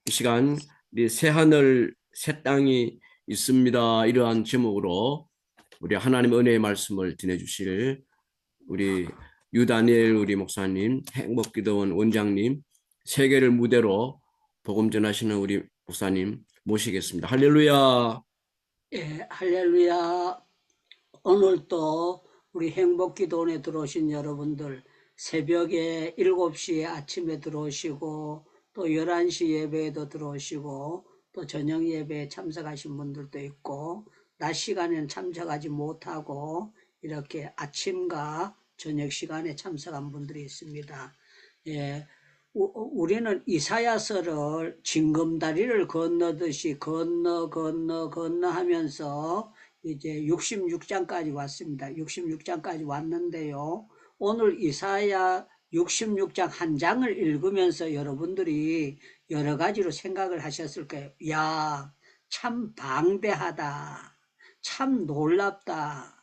이 시간 우리 새 하늘 새 땅이 있습니다. 이러한 제목으로 우리 하나님 은혜의 말씀을 전해주실 우리 유다니엘 우리 목사님, 행복기도원 원장님, 세계를 무대로 복음 전하시는 우리 목사님 모시겠습니다. 할렐루야. 예, 할렐루야. 오늘도 우리 행복기도원에 들어오신 여러분들, 새벽에 7시에 아침에 들어오시고 또 11시 예배에도 들어오시고 또 저녁 예배에 참석하신 분들도 있고 낮 시간에는 참석하지 못하고 이렇게 아침과 저녁 시간에 참석한 분들이 있습니다. 예, 우리는 이사야서를 징검다리를 건너듯이 건너 하면서 이제 66장까지 왔습니다. 66장까지 왔는데요. 오늘 이사야 66장 한 장을 읽으면서 여러분들이 여러 가지로 생각을 하셨을 거예요. 야, 참 방대하다. 참 놀랍다.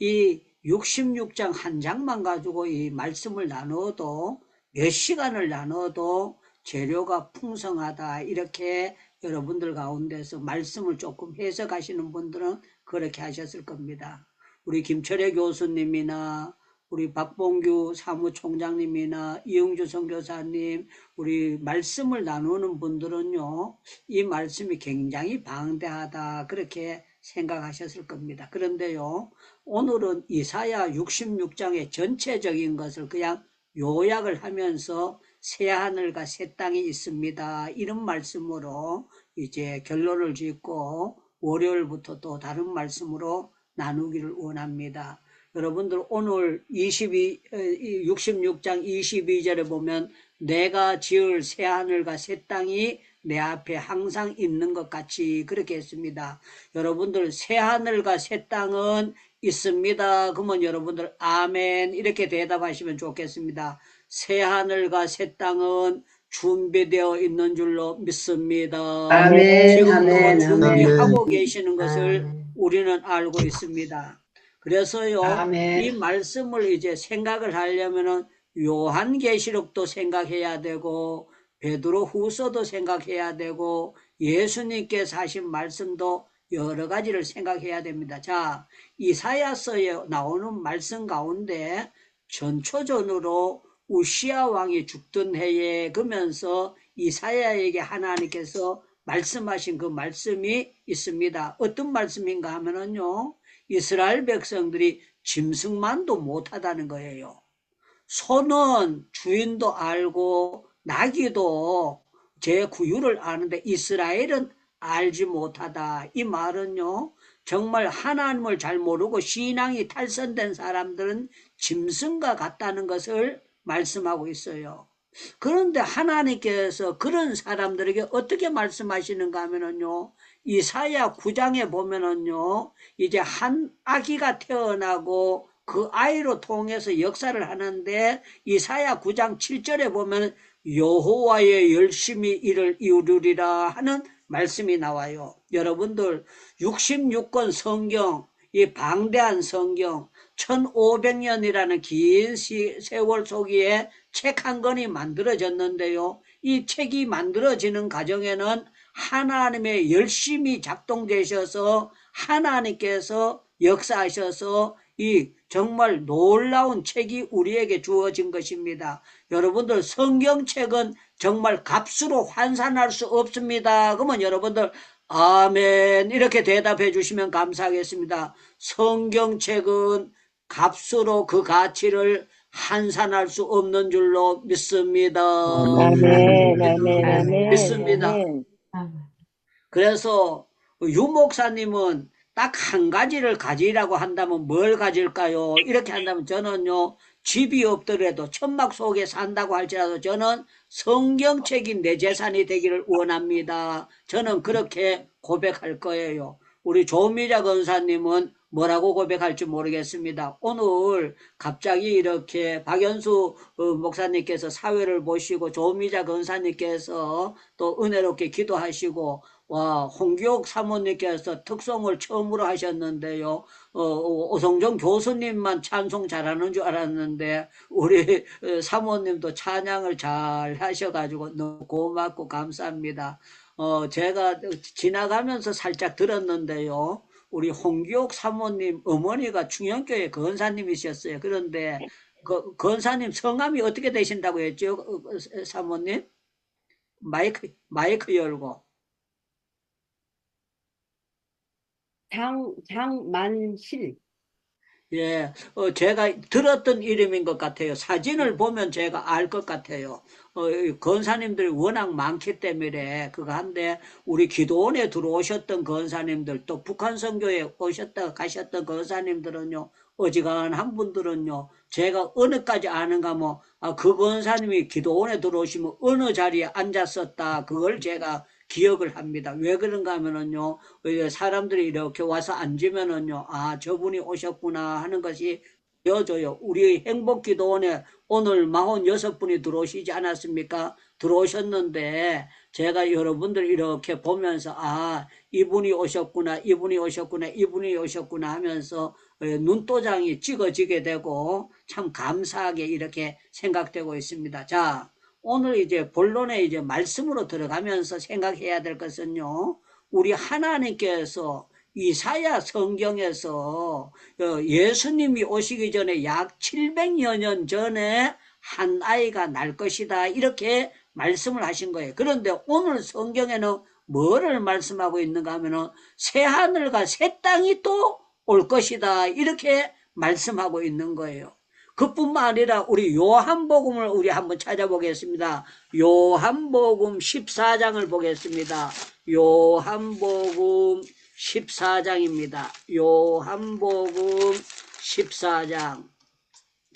이 66장 한 장만 가지고 이 말씀을 나누어도 몇 시간을 나눠도 재료가 풍성하다. 이렇게 여러분들 가운데서 말씀을 조금 해석하시는 분들은 그렇게 하셨을 겁니다. 우리 김철애 교수님이나 우리 박봉규 사무총장님이나 이영주 선교사님, 우리 말씀을 나누는 분들은요, 이 말씀이 굉장히 방대하다. 그렇게 생각하셨을 겁니다. 그런데요, 오늘은 이사야 66장의 전체적인 것을 그냥 요약을 하면서 새 하늘과 새 땅이 있습니다. 이런 말씀으로 이제 결론을 짓고 월요일부터 또 다른 말씀으로 나누기를 원합니다. 여러분들 오늘 66장 22절에 보면 내가 지을 새 하늘과 새 땅이 내 앞에 항상 있는 것 같이 그렇게 했습니다. 여러분들 새 하늘과 새 땅은 있습니다. 그러면 여러분들 아멘 이렇게 대답하시면 좋겠습니다. 새 하늘과 새 땅은 준비되어 있는 줄로 믿습니다. 아멘, 지금도 아멘, 준비하고 아멘, 계시는 것을 아멘, 우리는 알고 있습니다. 그래서요, 이 아멘, 말씀을 이제 생각을 하려면은 요한계시록도 생각해야 되고 베드로 후서도 생각해야 되고 예수님께서 하신 말씀도 여러 가지를 생각해야 됩니다. 자, 이사야서에 나오는 말씀 가운데 전초전으로 우시아 왕이 죽던 해에 그러면서 이사야에게 하나님께서 말씀하신 그 말씀이 있습니다. 어떤 말씀인가 하면은요, 이스라엘 백성들이 짐승만도 못하다는 거예요. 소는 주인도 알고 나귀도 제 구유를 아는데 이스라엘은 알지 못하다. 이 말은요, 정말 하나님을 잘 모르고 신앙이 탈선된 사람들은 짐승과 같다는 것을 말씀하고 있어요. 그런데 하나님께서 그런 사람들에게 어떻게 말씀하시는가 하면은요, 이사야 9장에 보면은요, 이제 한 아기가 태어나고 그 아이로 통해서 역사를 하는데 이사야 9장 7절에 보면 여호와의 열심히 이를 이루리라 하는 말씀이 나와요. 여러분들 66권 성경, 이 방대한 성경 1500년이라는 긴 세월 속에 책 한 권이 만들어졌는데요. 이 책이 만들어지는 과정에는 하나님의 열심히 작동되셔서 하나님께서 역사하셔서 이 정말 놀라운 책이 우리에게 주어진 것입니다. 여러분들 성경책은 정말 값으로 환산할 수 없습니다. 그러면 여러분들 아멘 이렇게 대답해 주시면 감사하겠습니다. 성경책은 값으로 그 가치를 환산할 수 없는 줄로 믿습니다. 아멘, 아멘, 아멘, 아멘, 아멘, 믿습니다. 아멘. 그래서 유 목사님은 딱 한 가지를 가지라고 한다면 뭘 가질까요? 이렇게 한다면 저는요, 집이 없더라도 천막 속에 산다고 할지라도 저는 성경책이 내 재산이 되기를 원합니다. 저는 그렇게 고백할 거예요. 우리 조미자 권사님은 뭐라고 고백할지 모르겠습니다. 오늘 갑자기 이렇게 박연수 목사님께서 사회를 보시고 조미자 권사님께서 또 은혜롭게 기도하시고 와, 홍기옥 사모님께서 특송을 처음으로 하셨는데요. 오성정 교수님만 찬송 잘하는 줄 알았는데 우리 사모님도 찬양을 잘 하셔가지고 너무 고맙고 감사합니다. 제가 지나가면서 살짝 들었는데요. 우리 홍기옥 사모님 어머니가 충영교회 권사님이셨어요. 그런데 그 권사님 성함이 어떻게 되신다고 했죠? 사모님? 마이크 열고. 장만실. 예, 제가 들었던 이름인 것 같아요. 사진을 보면 제가 알 것 같아요. 권사님들이 워낙 많기 때문에 그거 한데, 우리 기도원에 들어오셨던 권사님들, 또 북한 선교에 오셨다 가셨던 권사님들은요, 어지간한 분들은요, 제가 어느까지 아는가 뭐, 그 권사님이 기도원에 들어오시면 어느 자리에 앉았었다, 그걸 제가 기억을 합니다. 왜 그런가 하면은요, 사람들이 이렇게 와서 앉으면은요, 저분이 오셨구나 하는 것이 보여져요. 우리 행복기도원에 오늘 46분이 들어오시지 않았습니까? 들어오셨는데, 제가 여러분들 이렇게 보면서, 이분이 오셨구나, 이분이 오셨구나, 이분이 오셨구나 하면서 눈도장이 찍어지게 되고, 참 감사하게 이렇게 생각되고 있습니다. 자, 오늘 이제 본론에 이제 말씀으로 들어가면서 생각해야 될 것은요, 우리 하나님께서 이사야 성경에서 예수님이 오시기 전에 약 700여 년 전에 한 아이가 날 것이다, 이렇게 말씀을 하신 거예요. 그런데 오늘 성경에는 뭐를 말씀하고 있는가 하면은 새 하늘과 새 땅이 또 올 것이다, 이렇게 말씀하고 있는 거예요. 그뿐만 아니라 우리 요한복음을 우리 한번 찾아보겠습니다. 요한복음 14장을 보겠습니다. 요한복음 14장입니다. 요한복음 14장.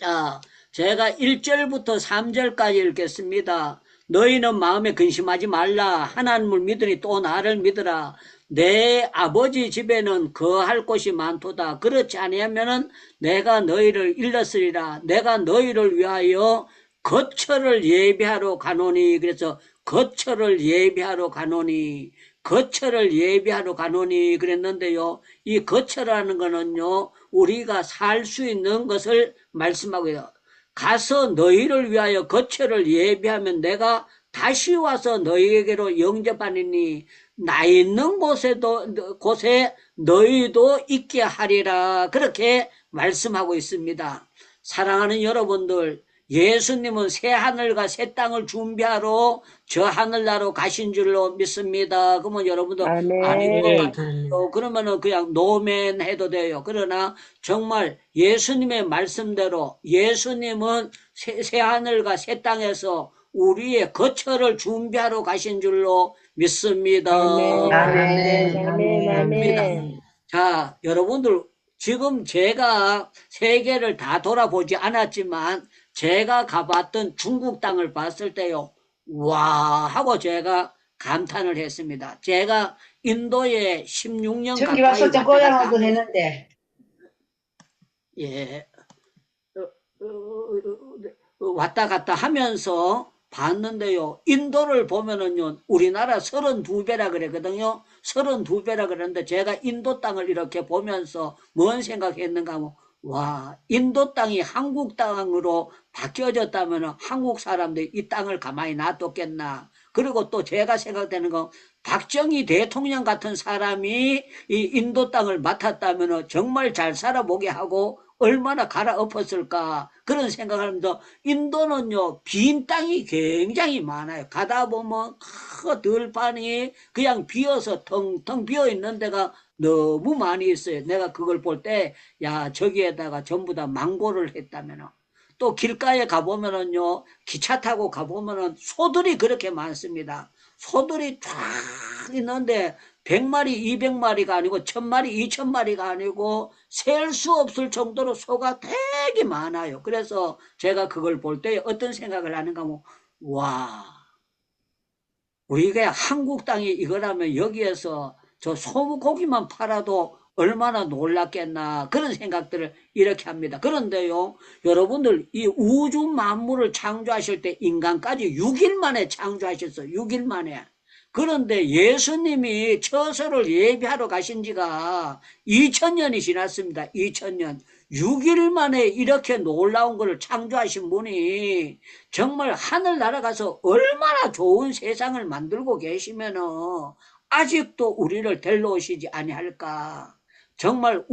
자, 제가 1절부터 3절까지 읽겠습니다. 너희는 마음에 근심하지 말라. 하나님을 믿으니 또 나를 믿으라. 내 아버지 집에는 거할 곳이 많도다. 그렇지 아니하면은 내가 너희를 일렀으리라. 내가 너희를 위하여 거처를 예비하러 가노니. 그래서 거처를 예비하러 가노니, 거처를 예비하러 가노니 그랬는데요. 이 거처라는 거는요, 우리가 살 수 있는 것을 말씀하고 있어요. 가서 너희를 위하여 거처를 예비하면 내가 다시 와서 너희에게로 영접하리니 나 있는 곳에 너희도 있게 하리라, 그렇게 말씀하고 있습니다. 사랑하는 여러분들, 예수님은 새 하늘과 새 땅을 준비하러 저 하늘나라로 가신 줄로 믿습니다. 그러면 여러분도 아닌 것 같아요. 그러면은 그냥 노멘 해도 돼요. 그러나 정말 예수님의 말씀대로 예수님은 새 하늘과 새 땅에서 우리의 거처를 준비하러 가신 줄로 믿습니다. 아멘. 자, 여러분들, 지금 제가 세계를 다 돌아보지 않았지만 제가 가봤던 중국 땅을 봤을 때요, 와 하고 제가 감탄을 했습니다. 제가 인도에 16년 저기 가까이 와서 저 고향하고 했는데. 예, 왔다 갔다 하면서 봤는데요, 인도를 보면은요, 우리나라 32배라 그랬거든요. 32배라 그랬는데 제가 인도 땅을 이렇게 보면서 뭔 생각했는가 하면, 와, 인도 땅이 한국 땅으로 바뀌어졌다면 한국 사람들이 이 땅을 가만히 놔뒀겠나. 그리고 또 제가 생각되는 건, 박정희 대통령 같은 사람이 이 인도 땅을 맡았다면 정말 잘 살아보게 하고 얼마나 갈아엎었을까, 그런 생각을 합니다. 인도는요, 빈 땅이 굉장히 많아요. 가다 보면 그 들판이 그냥 비어서 텅텅 비어 있는 데가 너무 많이 있어요. 내가 그걸 볼 때, 야, 저기에다가 전부 다 망고를 했다면, 또 길가에 가보면은요, 기차 타고 가보면은 소들이 그렇게 많습니다. 소들이 쫙 있는데 100마리, 200마리가 아니고 1000마리, 2000마리가 아니고 셀 수 없을 정도로 소가 되게 많아요. 그래서 제가 그걸 볼 때 어떤 생각을 하는가 하면, 와, 우리가 한국 땅이 이거라면 여기에서 저 소고기만 팔아도 얼마나 놀랐겠나 그런 생각들을 이렇게 합니다. 그런데요, 여러분들 이 우주 만물을 창조하실 때 인간까지 6일 만에 창조하셨어요. 6일 만에. 그런데 예수님이 처소를 예비하러 가신 지가 2000년이 지났습니다. 2000년. 6일 만에 이렇게 놀라운 것을 창조하신 분이 정말 하늘 날아가서 얼마나 좋은 세상을 만들고 계시면은 아직도 우리를 데리러 오시지 아니할까. 정말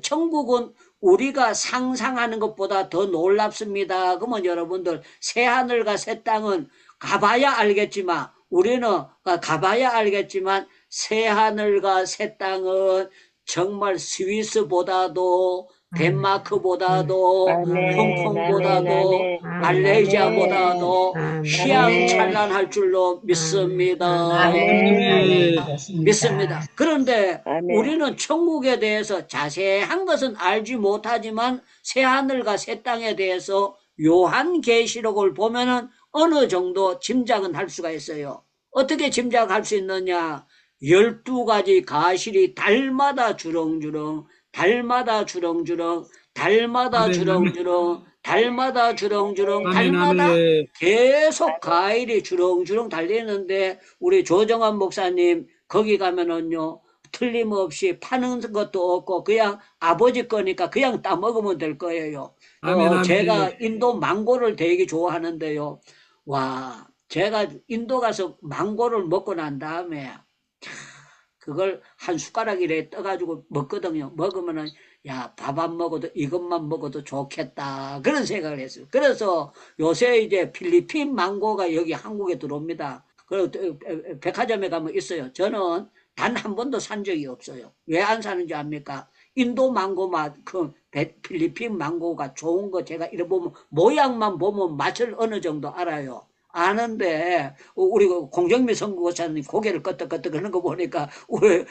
천국은 우리가 상상하는 것보다 더 놀랍습니다. 그러면 여러분들 새하늘과 새 땅은 가봐야 알겠지만 새하늘과 새 땅은 정말 스위스보다도 덴마크보다도 홍콩보다도 말레이시아보다도 휘황찬란할 줄로 믿습니다. 믿습니다. 그런데 우리는 천국에 대해서 자세한 것은 알지 못하지만 새하늘과 새 땅에 대해서 요한계시록을 보면은 어느 정도 짐작은 할 수가 있어요. 어떻게 짐작할 수 있느냐? 12가지 가실이 달마다 주렁주렁, 달마다 주렁주렁, 달마다 주렁주렁, 달마다 주렁주렁, 달마다 계속 과일이 주렁주렁 달리는데 우리 조정환 목사님 거기 가면은요 틀림없이 파는 것도 없고 그냥 아버지 거니까 그냥 따먹으면 될 거예요. 제가 인도 망고를 되게 좋아하는데요. 와, 제가 인도 가서 망고를 먹고 난 다음에 그걸 한 숟가락 이래 떠가지고 먹거든요. 먹으면은 야, 밥 안 먹어도 이것만 먹어도 좋겠다 그런 생각을 했어요. 그래서 요새 이제 필리핀 망고가 여기 한국에 들어옵니다. 그리고 백화점에 가면 있어요. 저는 단 한 번도 산 적이 없어요. 왜 안 사는지 압니까? 인도 망고 맛, 필리핀 망고가 좋은 거 제가 이래 보면 모양만 보면 맛을 어느 정도 알아요. 아는데 우리 공정미 선교사님 고개를 끄덕끄덕 하는 거 보니까 우리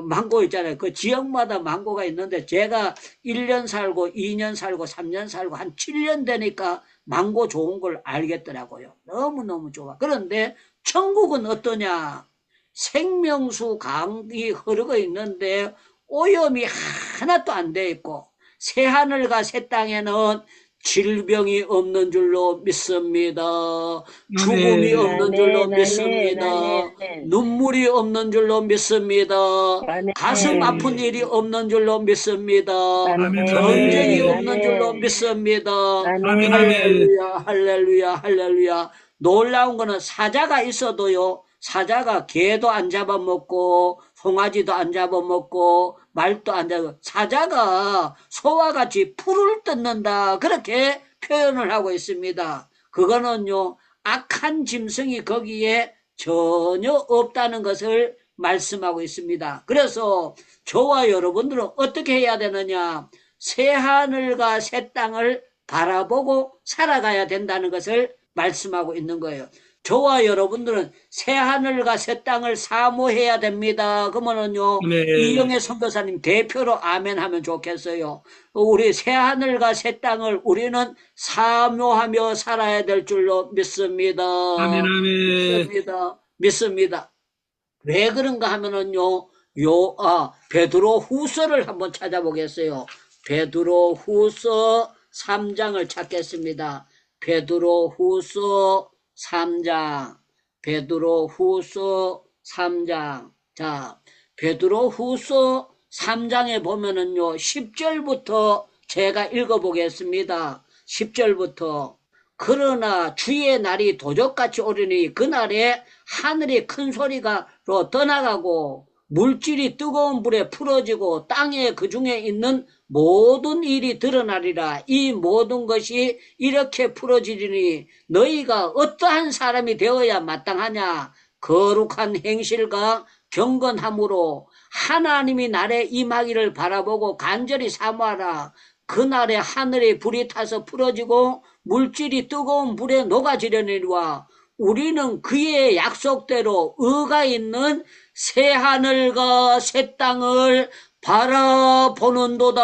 망고 있잖아요. 그 지역마다 망고가 있는데 제가 1년 살고 2년 살고 3년 살고 한 7년 되니까 망고 좋은 걸 알겠더라고요. 너무너무 좋아. 그런데 천국은 어떠냐? 생명수 강이 흐르고 있는데 오염이 하나도 안 돼 있고 새하늘과 새 땅에는 질병이 없는 줄로 믿습니다. 죽음이 없는 줄로 믿습니다. 눈물이 없는 줄로 믿습니다. 가슴 아픈 일이 없는 줄로 믿습니다. 전쟁이 없는 줄로 믿습니다. 할렐루야, 할렐루야, 할렐루야. 놀라운 거는 사자가 있어도요. 사자가 개도 안 잡아먹고 송아지도 안 잡아먹고 말도 안 잡아먹고 사자가 소와 같이 풀을 뜯는다 그렇게 표현을 하고 있습니다. 그거는요 악한 짐승이 거기에 전혀 없다는 것을 말씀하고 있습니다. 그래서 저와 여러분들은 어떻게 해야 되느냐? 새하늘과 새 땅을 바라보고 살아가야 된다는 것을 말씀하고 있는 거예요. 저와 여러분들은 새하늘과 새 땅을 사모해야 됩니다. 그러면은요, 이영애 선교사님 대표로 아멘 하면 좋겠어요. 우리 새하늘과 새 땅을 우리는 사모하며 살아야 될 줄로 믿습니다. 믿습니다. 왜 그런가 하면은요, 베드로 후서를 한번 찾아보겠어요. 베드로 후서 3장을 찾겠습니다. 베드로 후서 3장, 베드로 후서 3장. 자, 베드로 후서 3장에 보면은요, 10절부터 제가 읽어보겠습니다. 10절부터. 그러나 주의 날이 도적같이 오르니 그날에 하늘이 큰 소리가로 떠나가고 물질이 뜨거운 불에 풀어지고 땅에 그 중에 있는 모든 일이 드러나리라. 이 모든 것이 이렇게 풀어지리니 너희가 어떠한 사람이 되어야 마땅하냐? 거룩한 행실과 경건함으로 하나님이 날에 임하기를 바라보고 간절히 사모하라. 그날에 하늘에 불이 타서 풀어지고 물질이 뜨거운 불에 녹아지려니와 우리는 그의 약속대로 의가 있는 새하늘과 새 땅을 바라보는도다.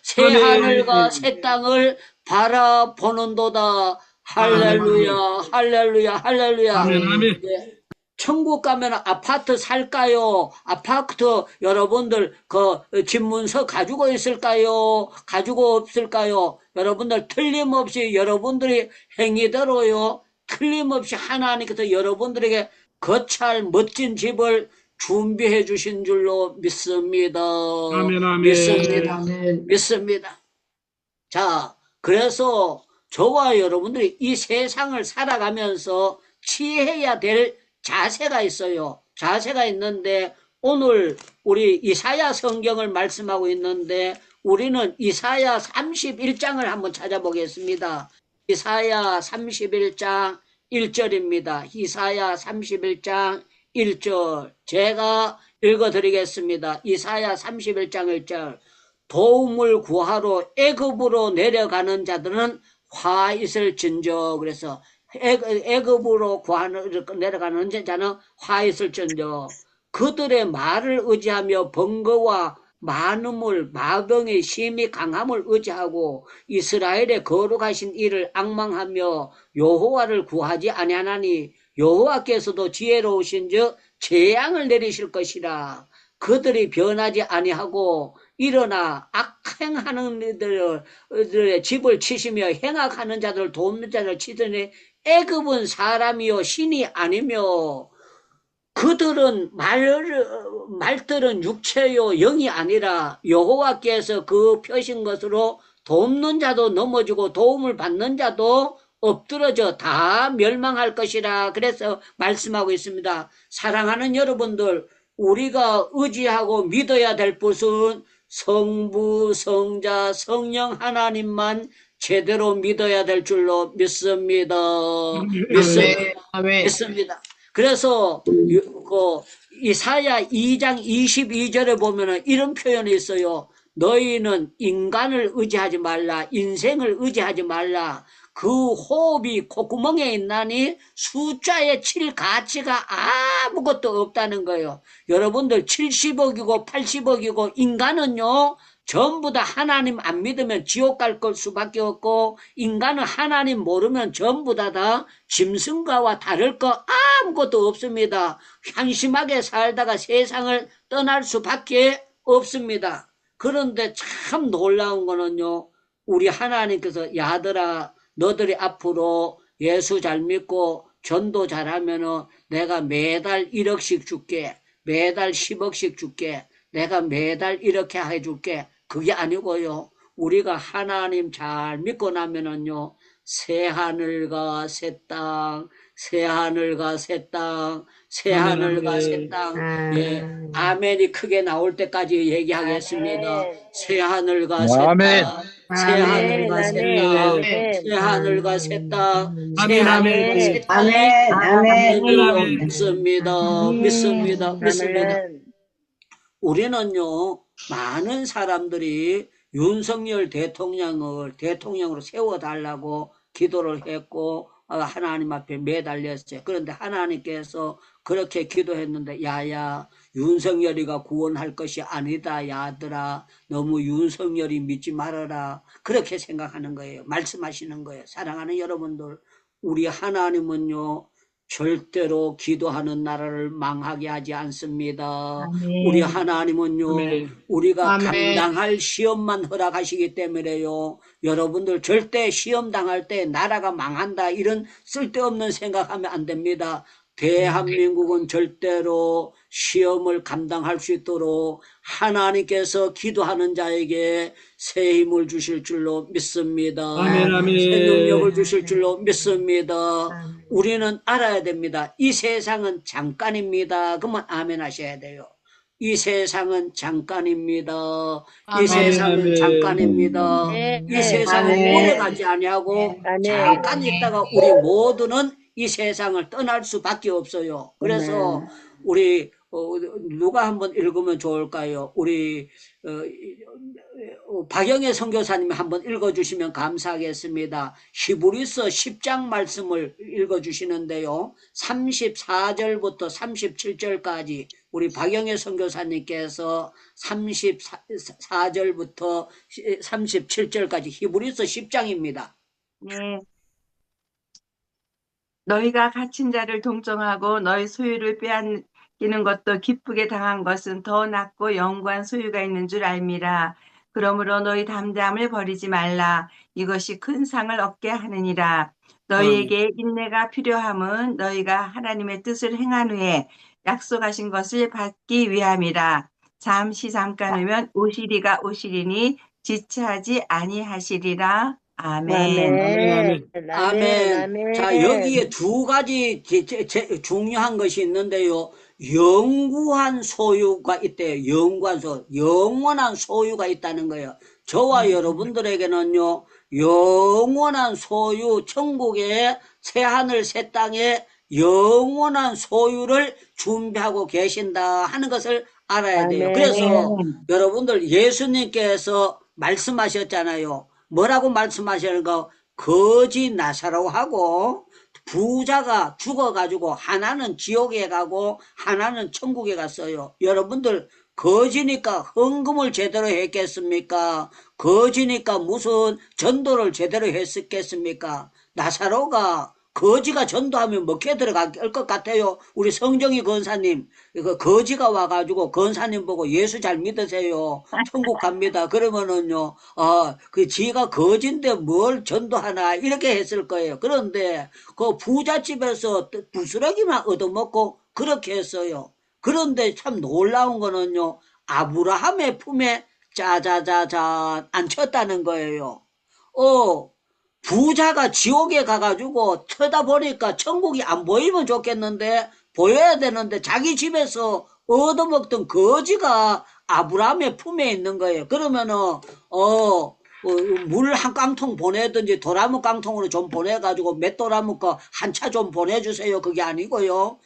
새하늘과 새 땅을 바라보는도다. 할렐루야, 할렐루야, 할렐루야. 네. 천국 가면 아파트 살까요? 아파트 여러분들 집 문서 가지고 있을까요? 가지고 없을까요? 여러분들 틀림없이 여러분들이 행위대로요. 틀림없이 하나님께서 여러분들에게 거찰 멋진 집을 준비해 주신 줄로 믿습니다. 아멘, 아멘. 믿습니다. 아멘. 믿습니다. 자, 그래서 저와 여러분들이 이 세상을 살아가면서 취해야 될 자세가 있어요. 자세가 있는데 오늘 우리 이사야 성경을 말씀하고 있는데 우리는 이사야 31장을 한번 찾아보겠습니다. 이사야 31장 1절입니다. 이사야 31장 1절 제가 읽어드리겠습니다. 이사야 31장 1절 도움을 구하러 애굽으로 내려가는 자들은 화 있을진저. 그래서 애굽으로 내려가는 자는 화 있을진저. 그들의 말을 의지하며 번거와 많음을 마병의 심히 강함을 의지하고 이스라엘의 거룩하신 이를 앙망하며 여호와를 구하지 아니하나니 여호와께서도 지혜로우신즉 재앙을 내리실 것이라. 그들이 변하지 아니하고 일어나 악행하는 이들의 집을 치시며 행악하는 자들 돕는 자를 치더니 애굽은 사람이요 신이 아니며 그들은 말들은 육체요 영이 아니라 여호와께서 그 펴신 것으로 돕는 자도 넘어지고 도움을 받는 자도 엎드러져 다 멸망할 것이라. 그래서 말씀하고 있습니다. 사랑하는 여러분들, 우리가 의지하고 믿어야 될 것은 성부, 성자, 성령 하나님만 제대로 믿어야 될 줄로 믿습니다. 믿습니다. 그래서 이사야 2장 22절에 보면은 이런 표현이 있어요. 너희는 인간을 의지하지 말라. 인생을 의지하지 말라. 그 호흡이 콧구멍에 있나니 숫자에 칠 가치가 아무것도 없다는 거예요. 여러분들 70억이고 80억이고 인간은요 전부 다 하나님 안 믿으면 지옥 갈 걸 수밖에 없고 인간은 하나님 모르면 전부 다 짐승과와 다를 거 아무것도 없습니다. 한심하게 살다가 세상을 떠날 수밖에 없습니다. 그런데 참 놀라운 거는요, 우리 하나님께서 야들아 너들이 앞으로 예수 잘 믿고 전도 잘하면은 내가 매달 1억씩 줄게, 매달 10억씩 줄게, 내가 매달 이렇게 해줄게. 그게 아니고요, 우리가 하나님 잘 믿고 나면은요 새하늘과 새 땅, 새하늘과 새 땅, 새하늘과 새 땅, 예, 아멘이 크게 나올 때까지 얘기하겠습니다. 새하늘과 새 땅, 새하늘과 새 땅, 새하늘과 새 땅, 새하늘과 새 땅이 아멘. 줄로 믿습니다. 믿습니다. 믿습니다. 우리는요 많은 사람들이 윤석열 대통령을 대통령으로 세워달라고 기도를 했고 하나님 앞에 매달렸어요. 그런데 하나님께서 그렇게 기도했는데 야야 윤석열이가 구원할 것이 아니다. 야들아 너무 윤석열이 믿지 말아라. 그렇게 생각하는 거예요. 말씀하시는 거예요. 사랑하는 여러분들, 우리 하나님은요 절대로 기도하는 나라를 망하게 하지 않습니다. 우리 하나님은요 우리가 감당할 시험만 허락하시기 때문에요 여러분들 절대 시험 당할 때 나라가 망한다 이런 쓸데없는 생각하면 안 됩니다. 대한민국은 절대로 시험을 감당할 수 있도록 하나님께서 기도하는 자에게 새 힘을 주실 줄로 믿습니다. 아멘, 아멘. 새 능력을 주실 줄로 믿습니다. 우리는 알아야 됩니다. 이 세상은 잠깐입니다. 그러면 아멘 하셔야 돼요. 이 세상은 잠깐입니다. 이 세상은 아멘. 잠깐입니다. 이 세상은 아멘. 오래 가지 아니하고 잠깐 있다가 우리 모두는 이 세상을 떠날 수밖에 없어요. 그래서 우리 누가 한번 읽으면 좋을까요? 우리 박영애 선교사님이 한번 읽어주시면 감사하겠습니다. 히브리서 10장 말씀을 읽어주시는데요. 34절부터 37절까지 우리 박영애 선교사님께서 34절부터 37절까지 히브리서 10장입니다. 너희가 갇힌 자를 동정하고 너희 소유를 빼앗기는 것도 기쁘게 당한 것은 더 낫고 영구한 소유가 있는 줄 알미라. 그러므로 너희 담대함을 버리지 말라. 이것이 큰 상을 얻게 하느니라. 아멘. 너희에게 인내가 필요함은 너희가 하나님의 뜻을 행한 후에 약속하신 것을 받기 위함이라. 잠깐 후면 오시리가 오시리니 지체하지 아니하시리라. 아멘. 아멘. 아멘. 아멘. 자, 여기에 두 가지 중요한 것이 있는데요. 영구한 소유가 있대요. 영구한 소유. 영원한 소유가 있다는 거예요. 저와 여러분들에게는요, 영원한 소유, 천국의 새하늘 새 땅에 영원한 소유를 준비하고 계신다 하는 것을 알아야 돼요. 아멘. 그래서 여러분들 예수님께서 말씀하셨잖아요. 뭐라고 말씀하시는가? 거지 나사로하고 부자가 죽어가지고 하나는 지옥에 가고 하나는 천국에 갔어요. 여러분들 거지니까 헌금을 제대로 했겠습니까? 거지니까 무슨 전도를 제대로 했겠습니까? 나사로가 거지가 전도하면 먹혀 들어갈 것 같아요. 우리 성정희 권사님, 이거 거지가 와가지고 권사님 보고 예수 잘 믿으세요. 천국 갑니다. 그러면은요, 그 지가 거지인데 뭘 전도하나 이렇게 했을 거예요. 그런데 그 부잣집에서 부스러기만 얻어먹고 그렇게 했어요. 그런데 참 놀라운 거는요, 아브라함의 품에 짜자자잔 앉혔다는 거예요. 부자가 지옥에 가가지고 쳐다보니까 천국이 안 보이면 좋겠는데 보여야 되는데 자기 집에서 얻어먹던 거지가 아브라함의 품에 있는 거예요. 그러면은 물 한 깡통 보내든지 도라무 깡통으로 좀 보내가지고 몇 도라무 거 한 차 좀 보내주세요. 그게 아니고요.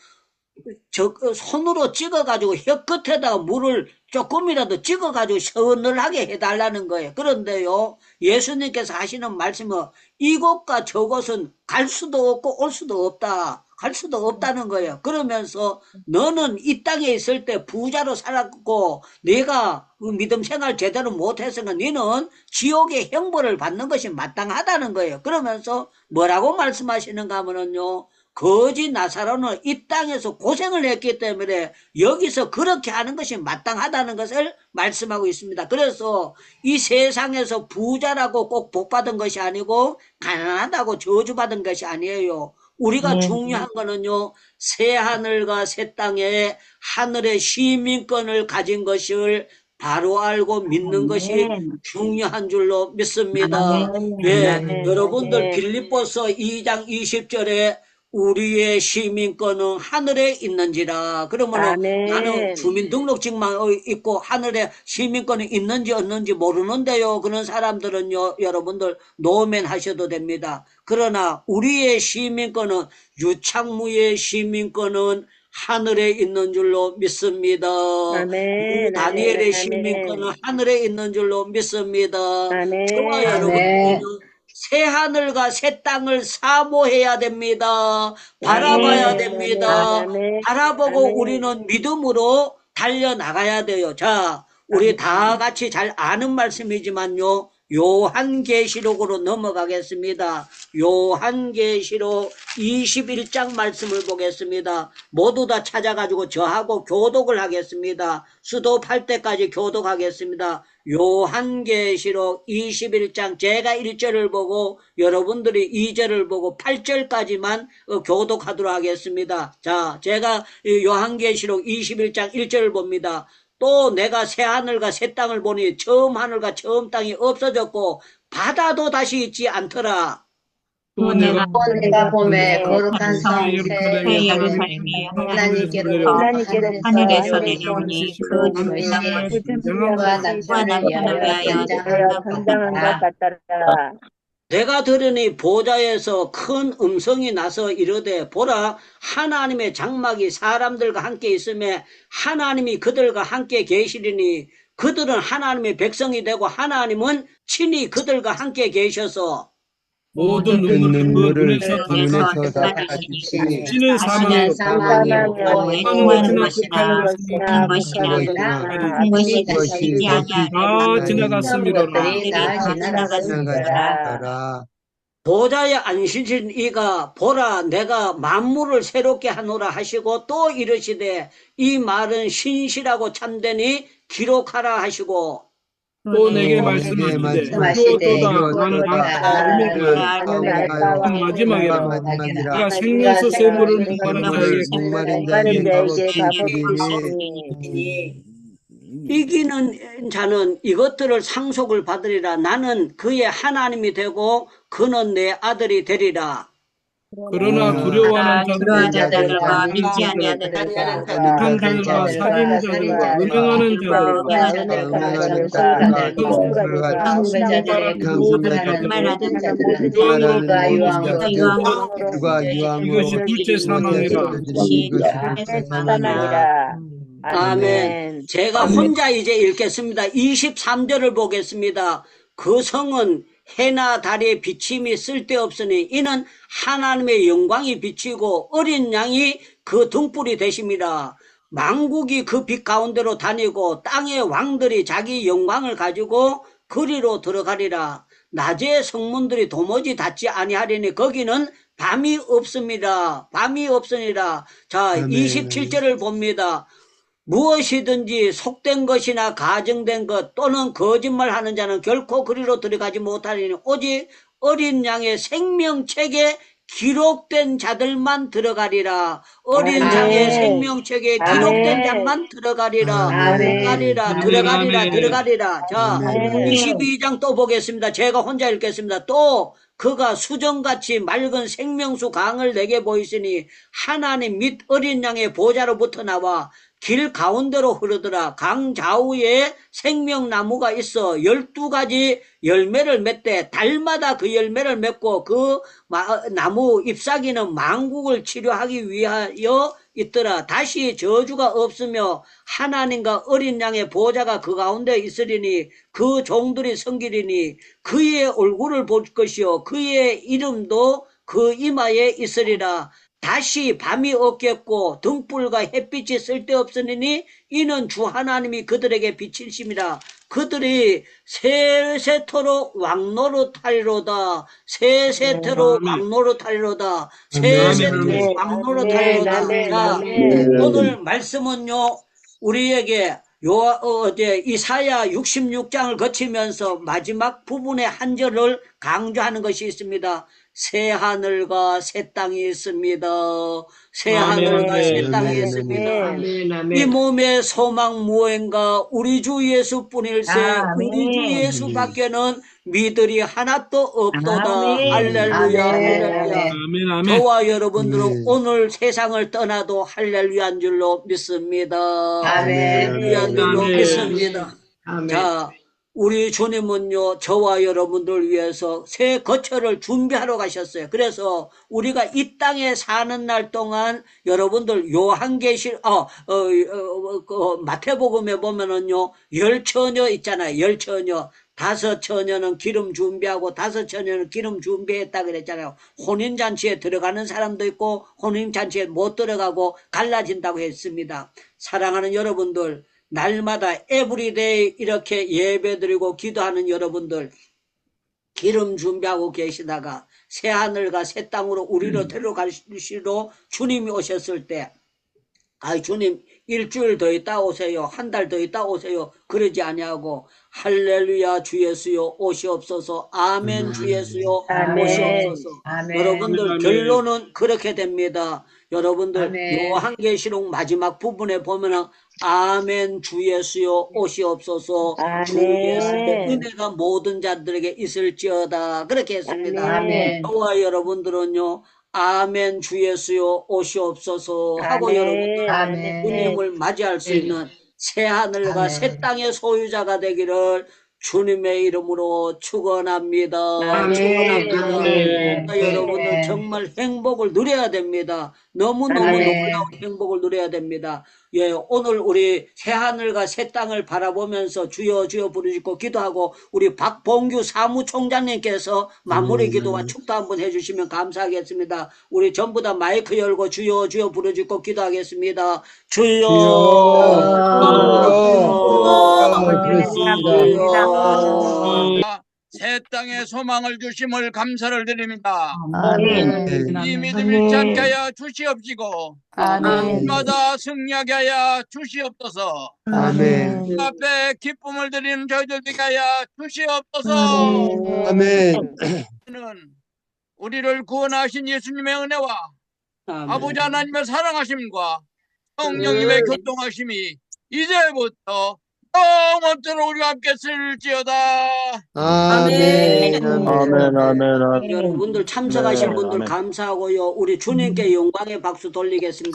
손으로 찍어가지고 혀 끝에다가 물을 조금이라도 찍어가지고 서늘하게 해달라는 거예요. 그런데요, 예수님께서 하시는 말씀은 이곳과 저곳은 갈 수도 없고 올 수도 없다. 갈 수도 없다는 거예요. 그러면서 너는 이 땅에 있을 때 부자로 살았고 내가 믿음 생활 제대로 못했으니까 너는 지옥의 형벌을 받는 것이 마땅하다는 거예요. 그러면서 뭐라고 말씀하시는가 하면요, 거지 나사로는 이 땅에서 고생을 했기 때문에 여기서 그렇게 하는 것이 마땅하다는 것을 말씀하고 있습니다. 그래서 이 세상에서 부자라고 꼭 복받은 것이 아니고 가난하다고 저주받은 것이 아니에요. 우리가 중요한 거는요, 새 하늘과 새 땅에 하늘의 시민권을 가진 것을 바로 알고 믿는 것이 중요한 줄로 믿습니다. 예, 여러분들 빌립보서 2장 20절에 우리의 시민권은 하늘에 있는지라. 그러면은 나는 아멘. 주민등록증만 있고 하늘에 시민권이 있는지 없는지 모르는데요. 그런 사람들은요, 여러분들 노면 하셔도 됩니다. 그러나 우리의 시민권은 유창무의 시민권은 하늘에 있는 줄로 믿습니다. 아멘. 다니엘의 아멘. 시민권은 하늘에 있는 줄로 믿습니다. 아멘. 저와 여러분들은 새 하늘과 새 땅을 사모해야 됩니다. 바라봐야 아멘. 됩니다. 아멘. 바라보고 아멘. 우리는 믿음으로 달려나가야 돼요. 자, 우리 다 같이 잘 아는 말씀이지만요. 요한계시록으로 넘어가겠습니다. 요한계시록 21장 말씀을 보겠습니다. 모두 다 찾아가지고 저하고 교독을 하겠습니다. 수도할 때까지 교독하겠습니다. 요한계시록 21장 제가 1절을 보고 여러분들이 2절을 보고 8절까지만 교독하도록 하겠습니다. 자, 제가 요한계시록 21장 1절을 봅니다. 또 내가 새 하늘과 새 땅을 보니 처음 하늘과 처음 땅이 없어졌고 바다도 다시 있지 않더라. 또 내가 내가 봄에 거룩한 성 새 새 예루살렘이 하나님께로부터 하늘에서 내려오니 그 주민이 와 남편을 위하여 전장한 것 같더라. 내가 들으니 보좌에서 큰 음성이 나서 이르되 보라 하나님의 장막이 사람들과 함께 있음에 하나님이 그들과 함께 계시리니 그들은 하나님의 백성이 되고 하나님은 친히 그들과 함께 계셔서 모든 눈물을 눈에서 닦아주시니 지는 사망이요 행하는 것이나 한 것이나 한 것이 다시 다 지나갔습니다. 지나갔습니다. 보좌에 앉으신 이가 보라 내가 만물을 새롭게 하노라 하시고 또 이르시되 이 말은 신실하고 참되니 기록하라 하시고 또 내게 말씀하시되 주었도다 나는 알파 오메가요 마지막이라 내가 생명수 세부를 목마른 자에게 가보시니 이기는 자는 이것들을 상속을 받으리라. 나는 그의 하나님이 되고 그는 내 아들이 되리라. 그러나 두려워하는 두려워하는 자들과 자들과 믿지 아니하는 자들과 악한 자들과 살인자들과 음행하는 자들과 한국의 자들의 모든 말하던 자들은 자들과 유황으로 이것이 둘째 사망이라. 사망이라. 아멘. 제가 혼자 이제 읽겠습니다. 23절을 보겠습니다. 그 성은 해나 달의 비침이 쓸데없으니 이는 하나님의 영광이 비치고 어린 양이 그 등불이 되십니다. 만국이 그 빛 가운데로 다니고 땅의 왕들이 자기 영광을 가지고 그리로 들어가리라. 낮에 성문들이 도무지 닫지 아니하리니 거기는 밤이 없습니다. 밤이 없으니라. 자, 27절을 봅니다. 무엇이든지 속된 것이나 가정된 것 또는 거짓말하는 자는 결코 그리로 들어가지 못하리니 오직 어린 양의 생명책에 기록된 자들만 들어가리라. 어린 양의 생명책에 기록된 자만 들어가리라. 들어가리라. 자, 22장 또 보겠습니다. 제가 혼자 읽겠습니다. 또 그가 수정같이 맑은 생명수 강을 내게 보이시니 하나님 및 어린 양의 보좌로부터 나와 길 가운데로 흐르더라. 강 좌우에 생명나무가 있어 12가지 열매를 맺되 달마다 그 열매를 맺고 그 나무 잎사귀는 만국을 치료하기 위하여 있더라. 다시 저주가 없으며 하나님과 어린 양의 보좌가 그 가운데 있으리니 그 종들이 섬기리니 그의 얼굴을 볼 것이요 그의 이름도 그 이마에 있으리라. 다시 밤이 없겠고 등불과 햇빛이 쓸데없으니 이는 주 하나님이 그들에게 비치심이라. 그들이 세세토록 왕노릇하리로다. 세세토록 왕노릇하리로다. 세세토록 왕노릇하리로다. 자, 오늘 말씀은요 우리에게 어제 이사야 66장을 거치면서 마지막 부분의 한 절을 강조하는 것이 있습니다. 새 하늘과 새 땅이 있습니다. 새 하늘과 새 땅이 있습니다. 이 몸의 소망 무엇인가 우리 주 예수뿐일세. 우리 주 예수밖에는 믿으리 하나도 없도다. 할렐루야 할렐루야. 저와 여러분들은 오늘 세상을 떠나도 할렐루야인 줄로 믿습니다. 할렐루야인 줄로 믿습니다. 자, 우리 주님은요 저와 여러분들 위해서 새 거처를 준비하러 가셨어요. 그래서 우리가 이 땅에 사는 날 동안 여러분들 요한계시 마태복음에 보면은요 10처녀 있잖아요. 10처녀 5처녀는 기름 준비하고 5처녀는 기름 준비했다 그랬잖아요. 혼인잔치에 들어가는 사람도 있고 혼인잔치에 못 들어가고 갈라진다고 했습니다. 사랑하는 여러분들, 날마다 에브리데이 이렇게 예배드리고 기도하는 여러분들, 기름 준비하고 계시다가 새하늘과 새 땅으로 우리로 데려가시러 주님이 오셨을 때, 주님 일주일 더 있다 오세요, 한 달 더 있다 오세요, 그러지 아니하고 할렐루야 주 예수여 오시옵소서, 아멘 주 예수여 오시옵소서. 여러분들 결론은 그렇게 됩니다. 여러분들 요한계시록 마지막 부분에 보면은 아멘 주 예수여 오시옵소서, 주 예수의 은혜가 모든 자들에게 있을지어다 그렇게 했습니다. 저와 여러분들은요 아멘 주 예수여 오시옵소서 하고 여러분들 주님을 맞이할 수 있는 새하늘과 새 땅의 소유자가 되기를 주님의 이름으로 축원합니다. 축원합니다. 여러분들 정말 행복을 누려야 됩니다. 너무너무 놀라운 행복을 누려야 됩니다. 예, 오늘 우리 새하늘과 새 땅을 바라보면서 주여 주여 부르짖고 기도하고 우리 박봉규 사무총장님께서 마무리 기도와 축도 한번 해주시면 감사하겠습니다. 우리 전부 다 마이크 열고 주여 주여 부르짖고 기도하겠습니다. 주여 주여 새 땅에 소망을 주심을 감사를 드립니다. 아멘. 이 믿음을 찾게 하여 주시옵시고 아멘. 마다 승리하게 하여 주시옵소서. 아멘. 주 앞에 기쁨을 드리는 저희들 되게 하여 주시옵소서. 아멘. 우리를 구원하신 예수님의 은혜와 아버지 하나님의 사랑하심과 성령님의 교통하심이 이제부터 영원토록 우리와 함께 있을지어다. 아멘. 여러분들 참석하신 분들 감사하고요. 우리 주님께 영광의 박수 돌리겠습니다.